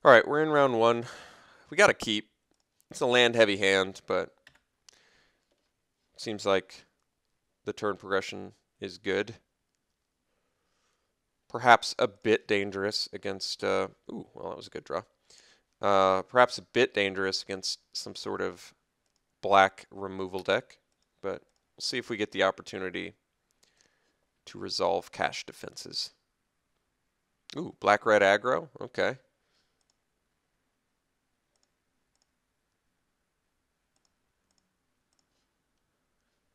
All right, we're in round one. We got to keep. It's a land-heavy hand, but it seems like the turn progression is good. Perhaps a bit dangerous against. Ooh, well, that was a good draw. Perhaps a bit dangerous against some sort of black removal deck, but we'll see if we get the opportunity to resolve cash defenses. Ooh, black-red aggro? Okay.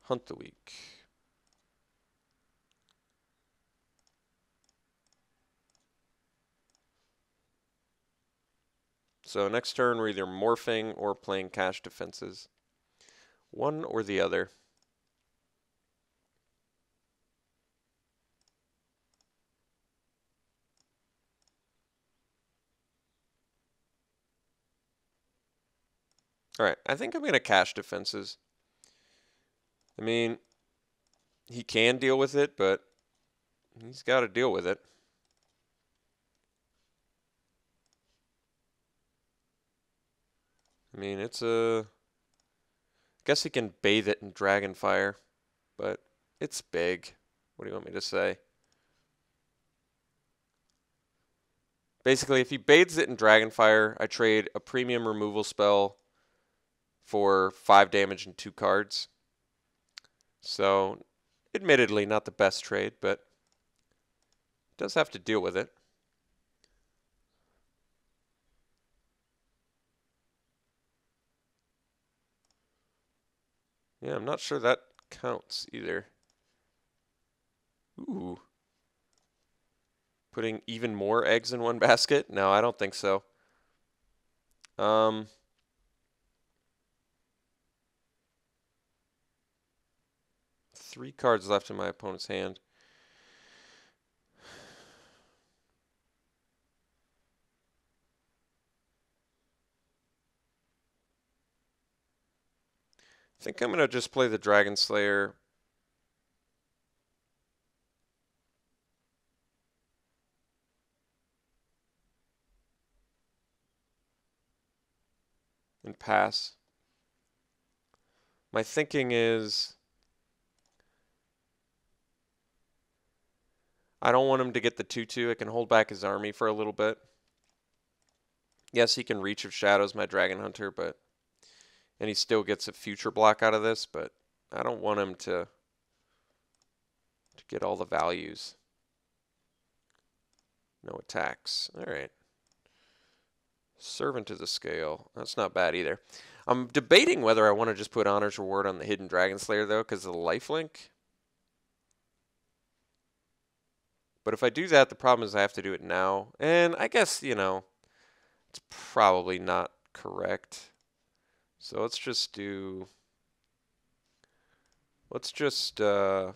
Hunt the weak. So next turn we're either morphing or playing cash defenses. One or the other. All right, I think I'm going to cash defenses. I mean, he can deal with it, but he's got to deal with it. I mean, it's a... I guess he can bathe it in Dragonfire, but it's big. What do you want me to say? Basically, if he bathes it in Dragonfire, I trade a premium removal spell for 5 damage and 2 cards. So, admittedly, not the best trade, but does have to deal with it. Yeah, I'm not sure that counts either. Ooh. Putting even more eggs in one basket? No, I don't think so. 3 cards left in my opponent's hand. I think I'm going to just play the Dragon Slayer. And pass. My thinking is I don't want him to get the 2/2. I can hold back his army for a little bit. Yes, he can Reach of Shadows my Dragon Hunter, but and he still gets a future block out of this, but I don't want him to get all the values. No attacks. All right. Servant of the Scale. That's not bad either. I'm debating whether I want to just put Honor's Reward on the Hidden Dragon Slayer, though, because of the lifelink. But if I do that, the problem is I have to do it now. And I guess, it's probably not correct. So let's just do... Let's just... Hmm.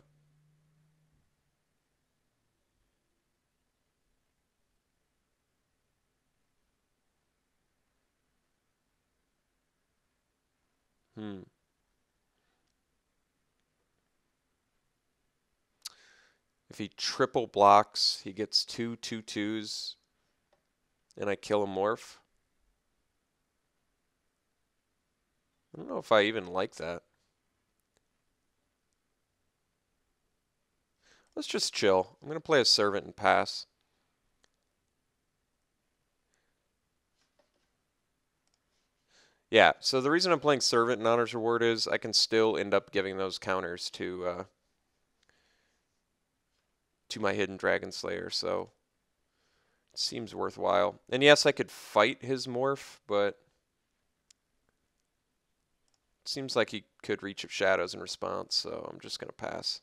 If he triple blocks, he gets 2/2/2s, and I kill a morph. I don't know if I even like that. Let's just chill. I'm going to play a Servant and pass. Yeah, so the reason I'm playing Servant and Honor's Reward is I can still end up giving those counters to my Hidden Dragon Slayer, so it seems worthwhile. And yes, I could fight his morph, but it seems like he could Reach of Shadows in response, so I'm just going to pass.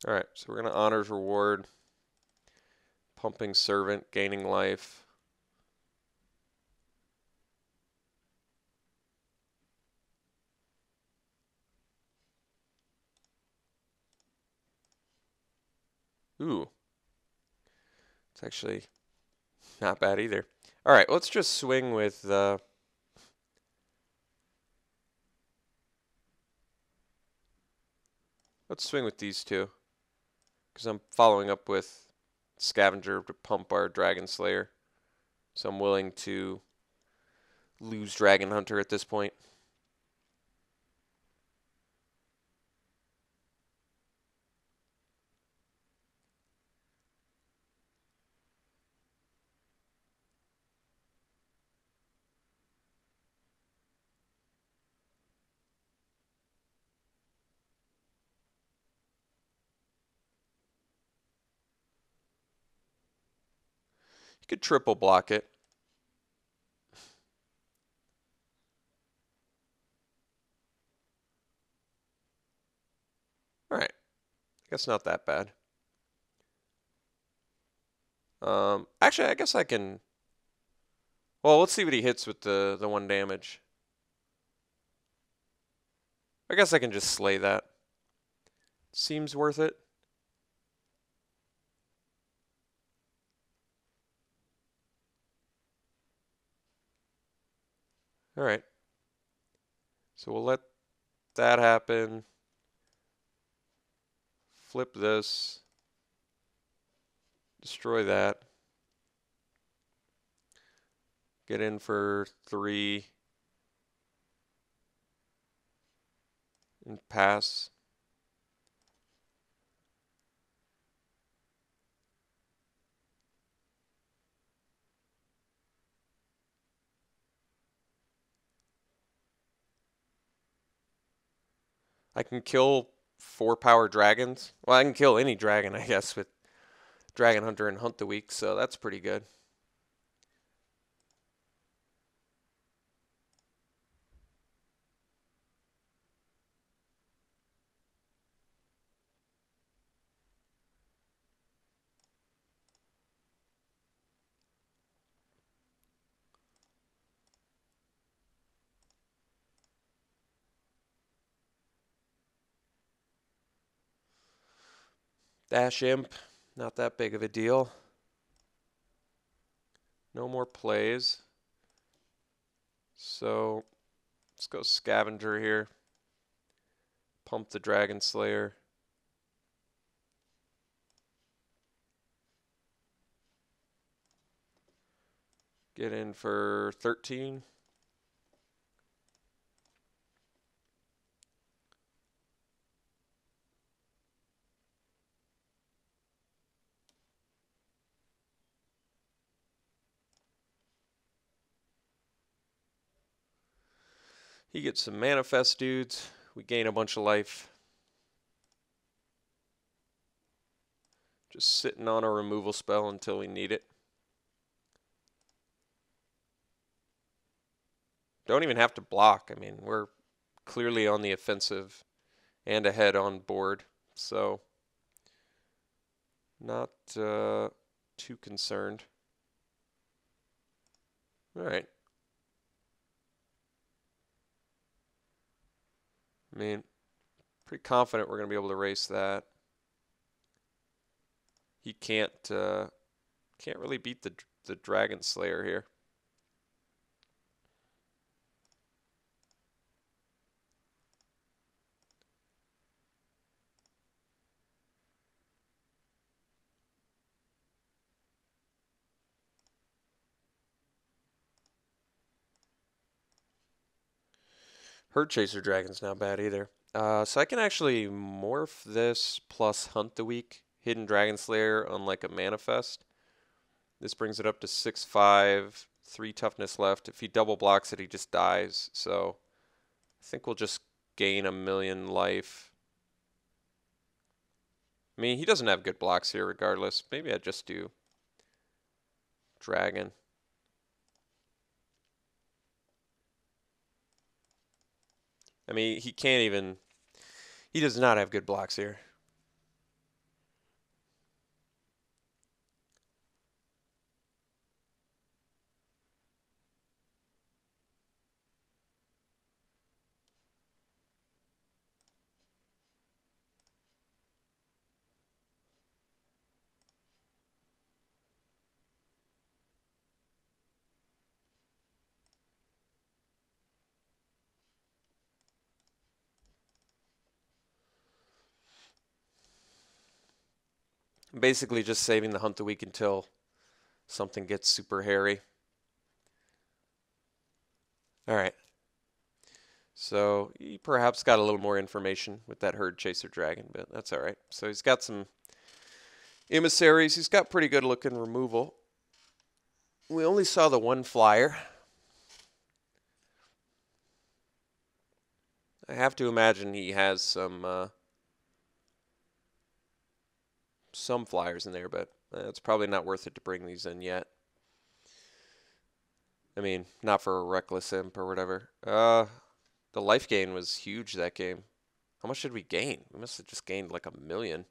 Alright, so we're going to Honors Reward, Pumping Servant, gaining life. Ooh, it's actually not bad either. Alright, let's just swing with let's swing with these two. Because I'm following up with Scavenger to pump our Dragon Slayer. So I'm willing to lose Dragon Hunter at this point. You could triple block it. Alright, I guess not that bad. Actually, I guess I can... Well, let's see what he hits with the 1 damage. I guess I can just slay that. Seems worth it. Alright. So we'll let that happen. Flip this. Destroy that. Get in for 3. And pass. I can kill 4-power dragons. Well, I can kill any dragon, I guess, with Dragon Hunter and Hunt the Weak, so that's pretty good. Dash Imp, not that big of a deal. No more plays. So let's go Scavenger here. Pump the Dragon Slayer. Get in for 13. He gets some Manifest dudes. We gain a bunch of life. Just sitting on a removal spell until we need it. Don't even have to block. I mean, we're clearly on the offensive and ahead on board. So, not too concerned. All right. I mean, pretty confident we're going to be able to race that. He can't really beat the Dragon Slayer here. Herd Chaser Dragon's not bad either. So I can actually morph this plus Hunt the Weak, Hidden Dragon Slayer on like a Manifest. This brings it up to 6/5, 3 toughness left. If he double blocks it, he just dies. So I think we'll just gain 1,000,000 life. I mean, he doesn't have good blocks here regardless. Maybe I just do Dragon. I mean, he can't even... He does not have good blocks here. I'm basically just saving the Hunt the Week until something gets super hairy. All right. So he perhaps got a little more information with that Herd Chaser Dragon, but that's all right. So he's got some emissaries. He's got pretty good looking removal. We only saw the one flyer. I have to imagine he has some flyers in there, but it's probably not worth it to bring these in yet. I mean, not for a Reckless Imp or whatever. The life gain was huge that game. How much did we gain? We must have just gained like 1,000,000.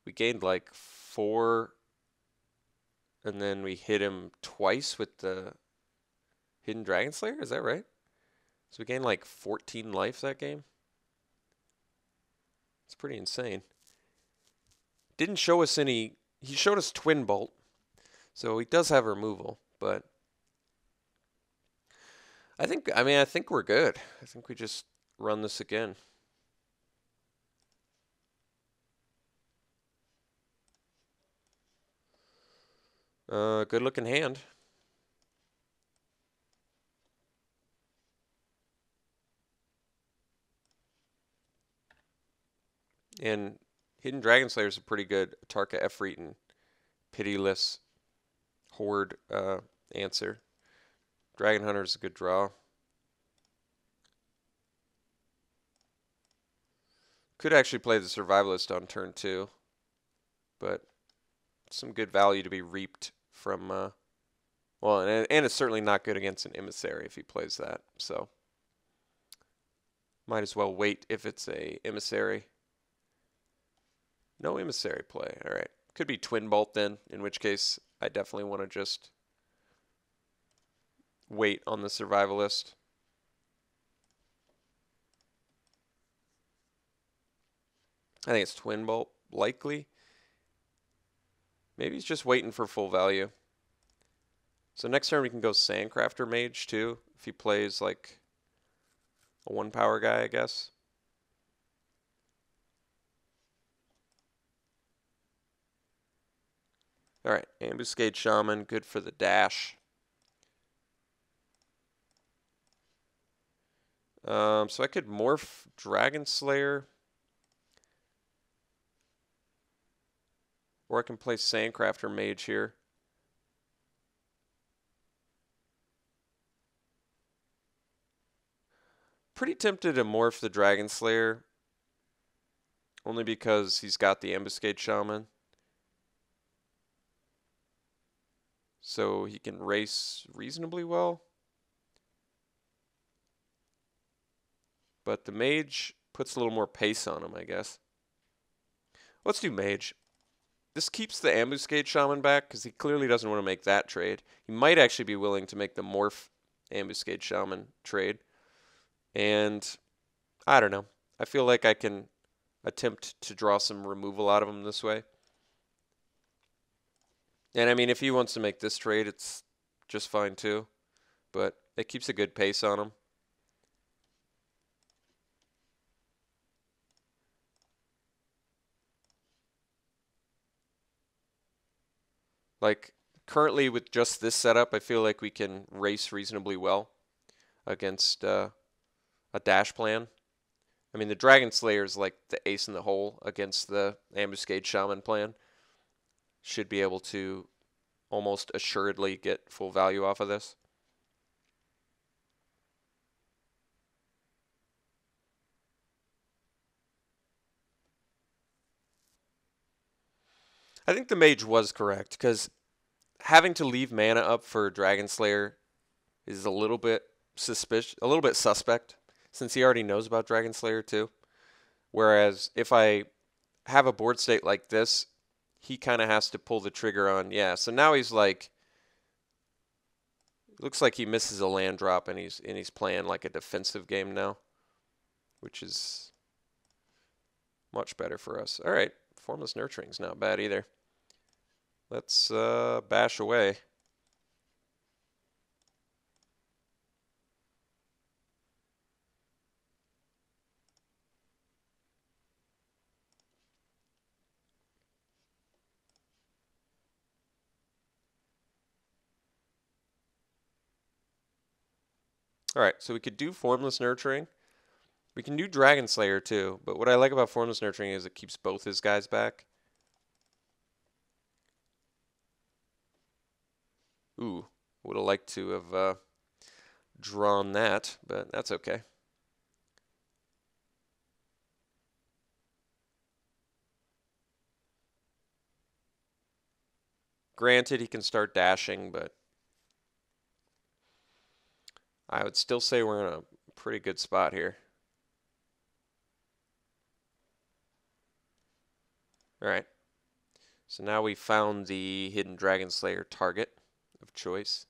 We gained like 4, and then we hit him twice with the Hidden Dragon Slayer. Is that right? So we gained like 14 life that game. It's pretty insane. Didn't show us any. He showed us Twin Bolt, so he does have removal, but I think we're good. I think we just run this again. Good looking hand. And Hidden Dragon Slayer is a pretty good Tarka Efreet and Pitiless Horde answer. Dragon Hunter is a good draw. Could actually play the Survivalist on turn 2, but some good value to be reaped from. Well, and it's certainly not good against an Emissary if he plays that. So might as well wait if it's a Emissary. No Emissary play. All right. Could be Twin Bolt then, in which case I definitely want to just wait on the Survivalist. I think it's Twin Bolt, likely. Maybe he's just waiting for full value. So next turn we can go Sandcrafter Mage too, if he plays like a 1-power guy, I guess. Alright, Ambuscade Shaman, good for the dash. So I could morph Dragon Slayer. Or I can play Sandcrafter Mage here. Pretty tempted to morph the Dragon Slayer. Only because he's got the Ambuscade Shaman. So he can race reasonably well. But the Mage puts a little more pace on him, I guess. Let's do Mage. This keeps the Ambuscade Shaman back because he clearly doesn't want to make that trade. He might actually be willing to make the Morph Ambuscade Shaman trade. And I don't know. I feel like I can attempt to draw some removal out of him this way. And I mean, if he wants to make this trade, it's just fine too. But it keeps a good pace on him. Like, currently with just this setup, I feel like we can race reasonably well against a dash plan. I mean, the Dragon Slayer is like the ace in the hole against the Ambuscade Shaman plan. Should be able to almost assuredly get full value off of this. I think the Mage was correct, because having to leave mana up for Dragon Slayer is a little bit suspect, since he already knows about Dragon Slayer too. Whereas if I have a board state like this, he kind of has to pull the trigger on, yeah. So now he's like, looks like he misses a land drop and he's playing like a defensive game now, which is much better for us. All right, Formless Nurturing's not bad either. Let's bash away. Alright, so we could do Formless Nurturing. We can do Dragon Slayer too, but what I like about Formless Nurturing is it keeps both his guys back. Ooh, would have liked to have drawn that, but that's okay. Granted, he can start dashing, but I would still say we're in a pretty good spot here. Alright, so now we found the hidden Dragon Slayer target of choice.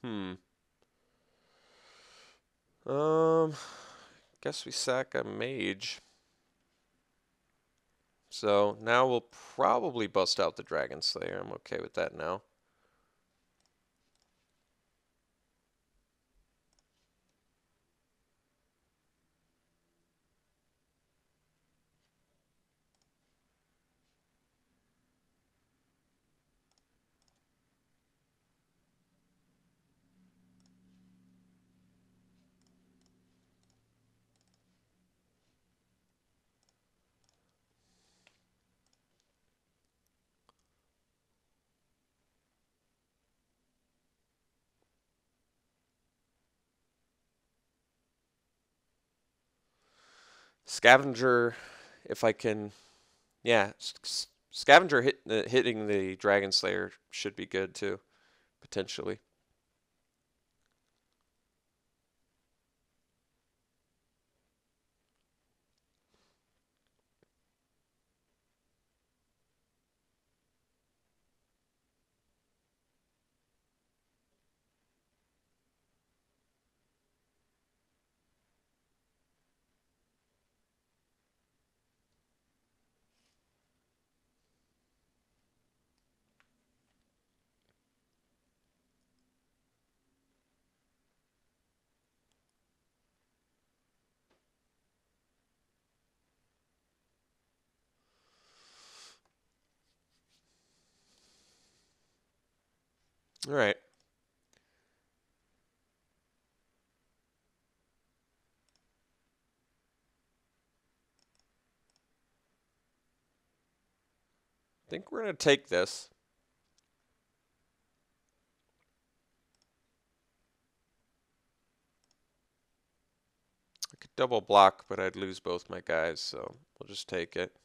Hmm. Um, guess we sack a mage. So now we'll probably bust out the Dragon Slayer. I'm okay with that now. Scavenger, if I can, yeah, Scavenger hitting the Dragon Slayer should be good too, potentially. All right. I think we're going to take this. I could double block, but I'd lose both my guys, so we'll just take it.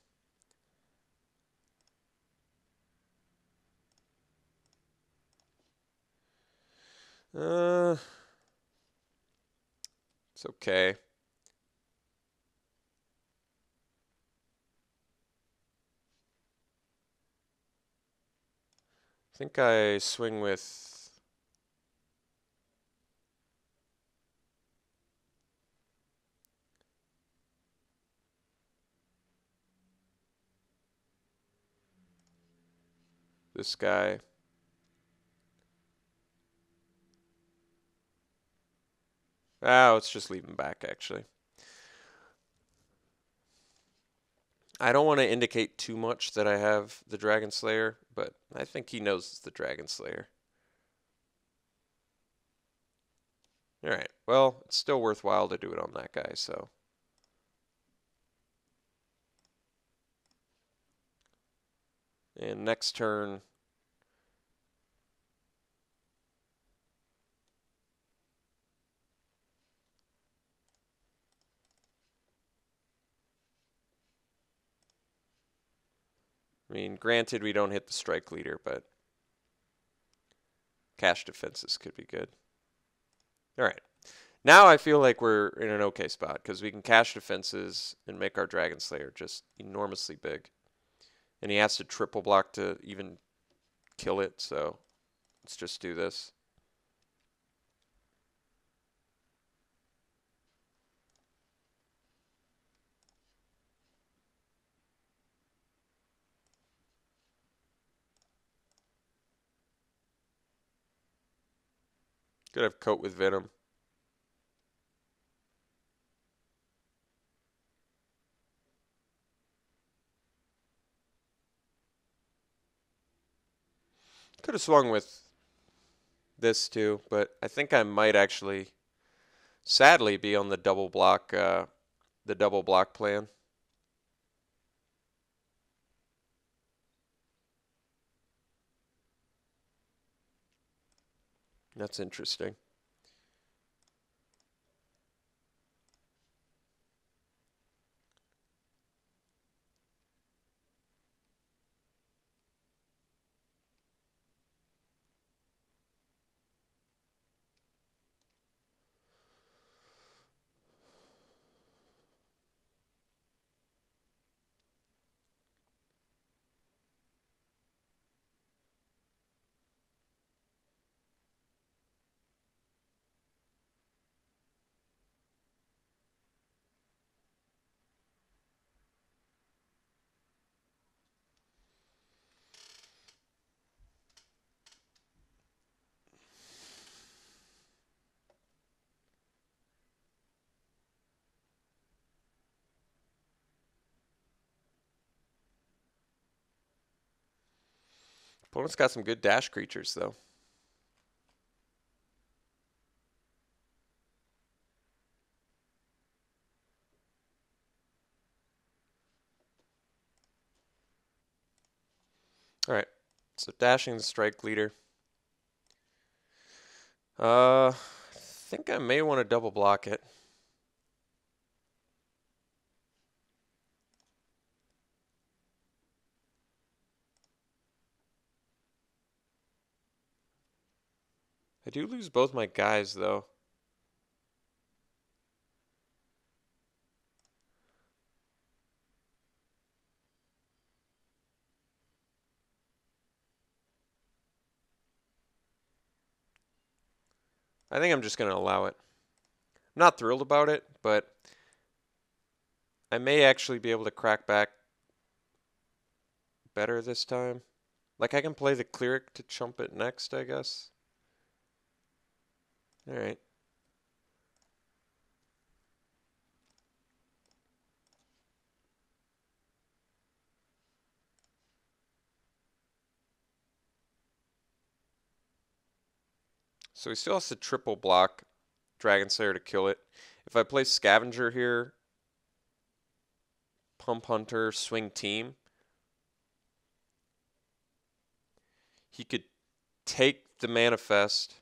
Uh, it's okay. I think I swing with this guy. Ah, let's just leave him back, actually. I don't want to indicate too much that I have the Dragon Slayer, but I think he knows it's the Dragon Slayer. Alright, well, it's still worthwhile to do it on that guy, so. And next turn, I mean, granted we don't hit the strike leader, but cash defenses could be good. Alright, now I feel like we're in an okay spot, because we can cash defenses and make our Dragon Slayer just enormously big. And he has to triple block to even kill it, so let's just do this. Could have Coat with Venom. Could have swung with this too, but I think I might actually, sadly, be on the double block plan. That's interesting. Opponent's got some good dash creatures, though. All right, so dashing the strike leader. I think I may want to double block it. I do lose both my guys, though. I think I'm just going to allow it. I'm not thrilled about it, but I may actually be able to crack back better this time. Like, I can play the Cleric to chump it next, I guess. All right. So he still has to triple block Dragon Slayer to kill it. If I play Scavenger here, Pump Hunter, Swing Team, he could take the Manifest.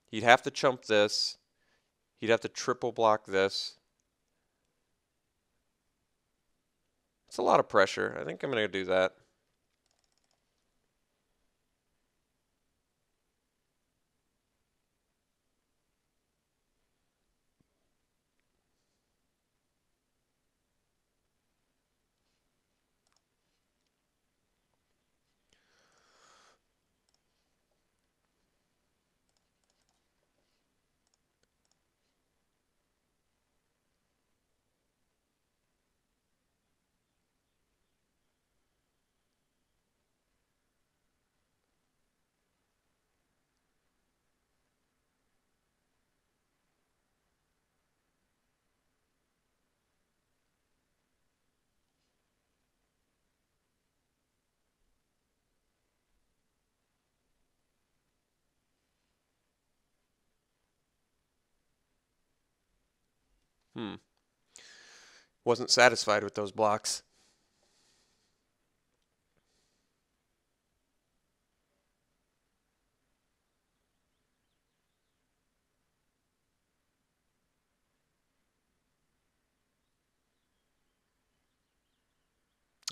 He'd have to chump this. He'd have to triple block this. It's a lot of pressure. I think I'm going to do that. Wasn't satisfied with those blocks.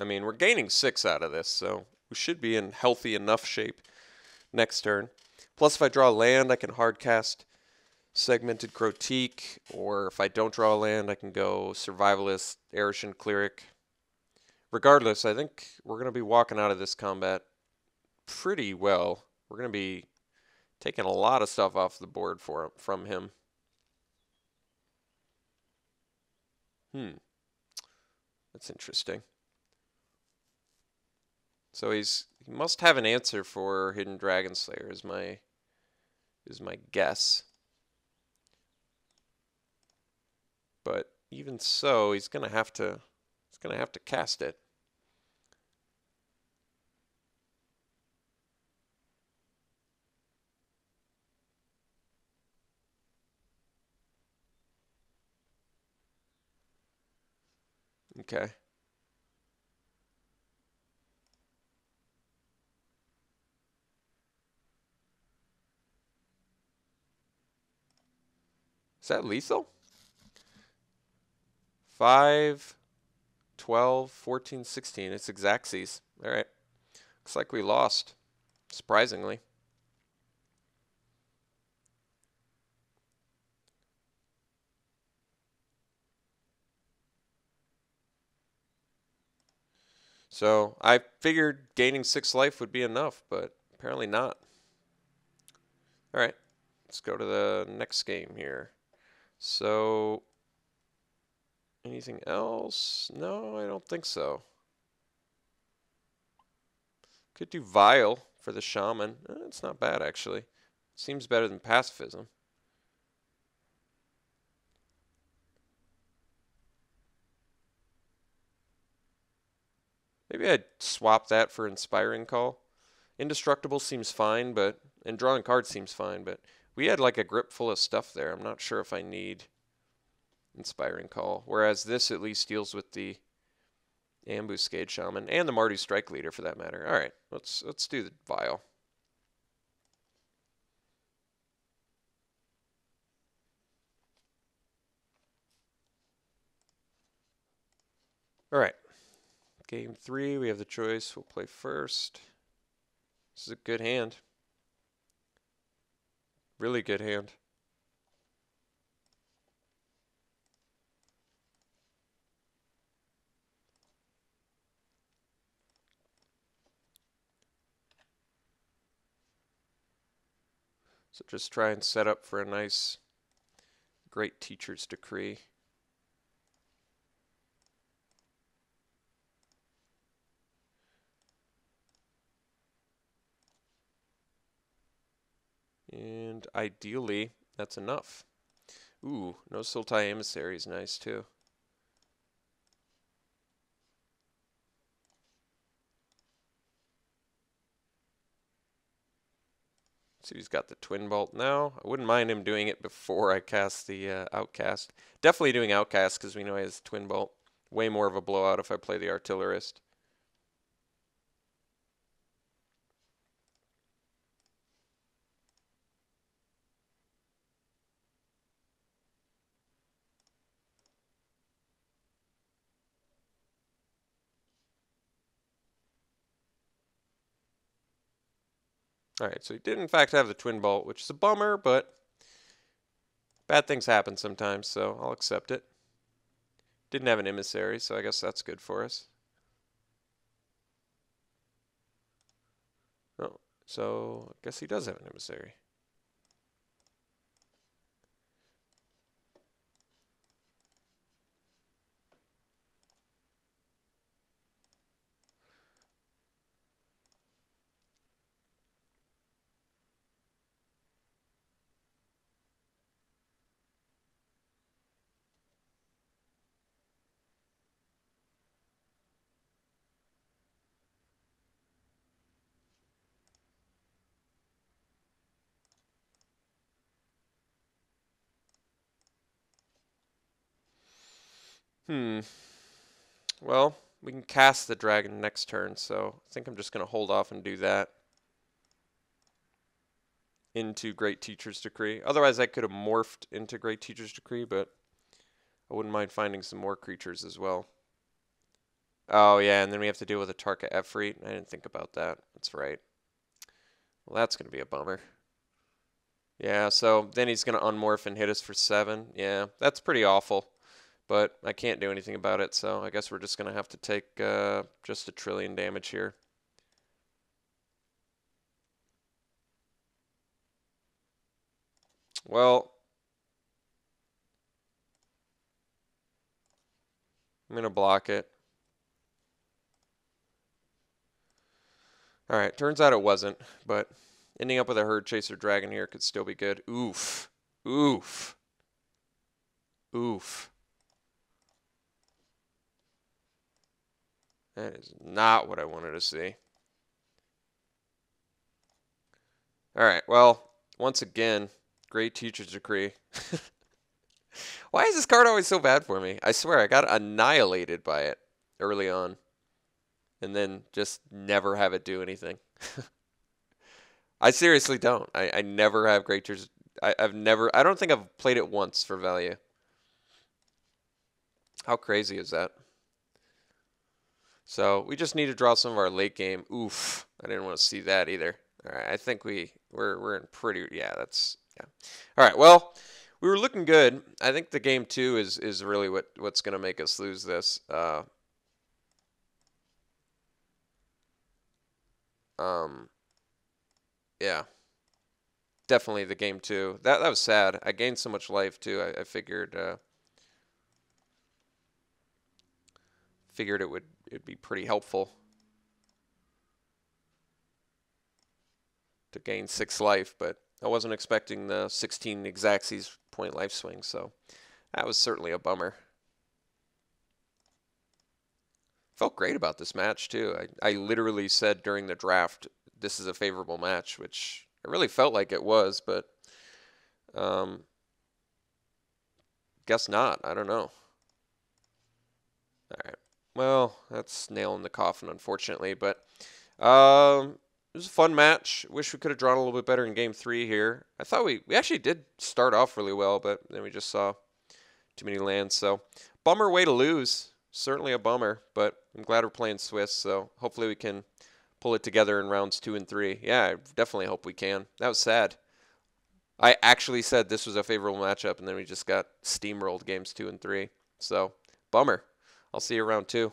I mean, we're gaining 6 out of this, so we should be in healthy enough shape next turn. Plus, if I draw land, I can hardcast Segmented Crotique, or if I don't draw a land, I can go Survivalist, Arishan Cleric. Regardless, I think we're going to be walking out of this combat pretty well. We're going to be taking a lot of stuff off the board from him. That's interesting. So he must have an answer for Hidden Dragon Slayer is my guess. but even so, he's gonna have to cast it. Okay. Is that lethal? 5, 12, 14, 16. It's Xaxes. All right. Looks like we lost, surprisingly. So I figured gaining 6 life would be enough, but apparently not. All right. Let's go to the next game here. So anything else? No, I don't think so. Could do Vile for the Shaman. It's not bad, actually. Seems better than Pacifism. Maybe I'd swap that for Inspiring Call. Indestructible seems fine, and drawing cards seems fine, but we had like a grip full of stuff there. I'm not sure if I need Inspiring Call. Whereas this at least deals with the Ambuscade Shaman and the Mardu Strike Leader for that matter. All right, let's do the Vile. All right, game 3. We have the choice. We'll play first. This is a good hand. Really good hand. So just try and set up for a nice, great Teacher's Decree. And ideally, that's enough. Ooh, no Sultai Emissary is nice too. See, he's got the Twin Bolt now. I wouldn't mind him doing it before I cast the Outcast. Definitely doing Outcast because we know he has Twin Bolt. Way more of a blowout if I play the Artillerist. Alright, so he did in fact have the Twin Bolt, which is a bummer, but bad things happen sometimes, so I'll accept it. Didn't have an Emissary, so I guess that's good for us. Oh, so I guess he does have an Emissary. Well, we can cast the dragon next turn, so I think I'm just going to hold off and do that into Great Teacher's Decree. Otherwise, I could have morphed into Great Teacher's Decree, but I wouldn't mind finding some more creatures as well. Oh, yeah, and then we have to deal with a Tarka Efreet. I didn't think about that. That's right. Well, that's going to be a bummer. Yeah, so then he's going to unmorph and hit us for 7. Yeah, that's pretty awful. But I can't do anything about it, so I guess we're just going to have to take just 1 trillion damage here. Well, I'm going to block it. Alright, turns out it wasn't, but ending up with a Herd Chaser Dragon here could still be good. Oof. Oof. Oof. That is not what I wanted to see. All right, well, once again, great teacher's decree. Why is this card always so bad for me? I swear, I got annihilated by it early on. And then just never have it do anything. I seriously don't. I never have great teachers. I don't think I've played it once for value. How crazy is that? So we just need to draw some of our late game. Oof, I didn't want to see that either. All right, I think we're in pretty, yeah, that's, yeah. All right, well, we were looking good. I think the game 2 is really what's going to make us lose this. Yeah, definitely the game 2. That was sad. I gained so much life too. I figured it'd be pretty helpful to gain 6 life, but I wasn't expecting the 16 Xaxes point life swing, so that was certainly a bummer. Felt great about this match too. I literally said during the draft, this is a favorable match, which I really felt like it was, but guess not. I don't know. All right. Well, that's nail in the coffin, unfortunately, but it was a fun match. Wish we could have drawn a little bit better in game 3 here. I thought we actually did start off really well, but then we just saw too many lands. So bummer way to lose. Certainly a bummer, but I'm glad we're playing Swiss, so hopefully we can pull it together in rounds 2 and 3. Yeah, I definitely hope we can. That was sad. I actually said this was a favorable matchup, and then we just got steamrolled games 2 and 3. So, bummer. I'll see you round 2.